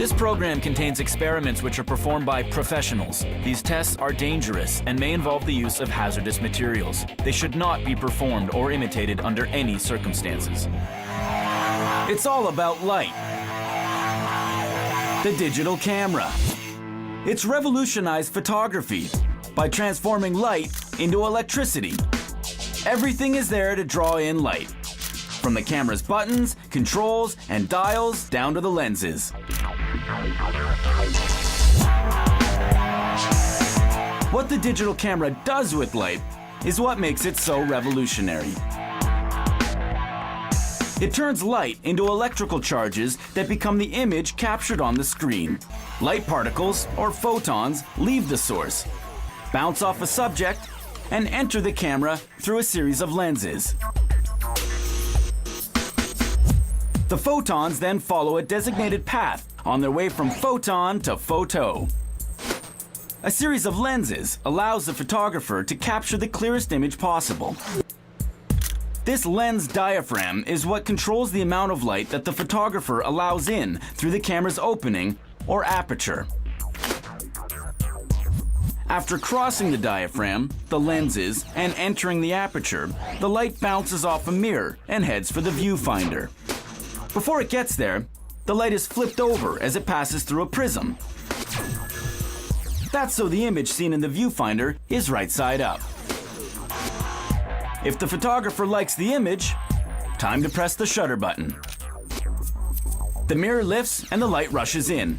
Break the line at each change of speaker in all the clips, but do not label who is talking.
This program contains experiments which are performed by professionals. These tests are dangerous and may involve the use of hazardous materials. They should not be performed or imitated under any circumstances. It's all about light. The digital camera. It's revolutionized photography by transforming light into electricity. Everything is there to draw in light, from the camera's buttons, controls, and dials down to the lenses. What the digital camera does with light is what makes it so revolutionary. It turns light into electrical charges that become the image captured on the screen. Light particles, or photons, leave the source, bounce off a subject, and enter the camera through a series of lenses. The photons then follow a designated path on their way from photon to photo. A series of lenses allows the photographer to capture the clearest image possible. This lens diaphragm is what controls the amount of light that the photographer allows in through the camera's opening or aperture. After crossing the diaphragm, the lenses, and entering the aperture, the light bounces off a mirror and heads for the viewfinder. Before it gets there, the light is flipped over as it passes through a prism. That's so the image seen in the viewfinder is right side up. If the photographer likes the image, time to press the shutter button. The mirror lifts and the light rushes in.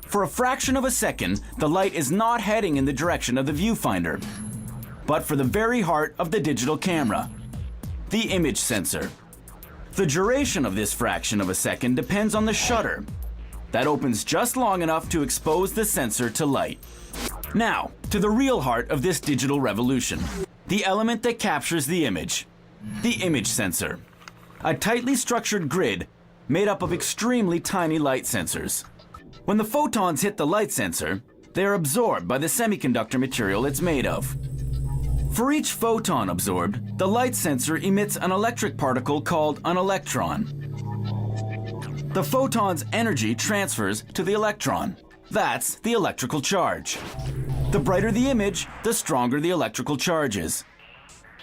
For a fraction of a second, the light is not heading in the direction of the viewfinder, but for the very heart of the digital camera, the image sensor. The duration of this fraction of a second depends on the shutter. That opens just long enough to expose the sensor to light. Now, to the real heart of this digital revolution. The element that captures the image. The image sensor. A tightly structured grid made up of extremely tiny light sensors. When the photons hit the light sensor, they are absorbed by the semiconductor material it's made of. For each photon absorbed, the light sensor emits an electric particle called an electron. The photon's energy transfers to the electron. That's the electrical charge. The brighter the image, the stronger the electrical charge is.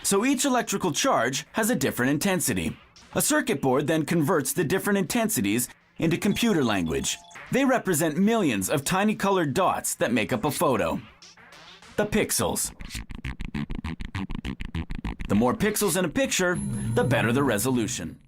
So each electrical charge has a different intensity. A circuit board then converts the different intensities into computer language. They represent millions of tiny colored dots that make up a photo. The pixels. The more pixels in a picture, the better the resolution.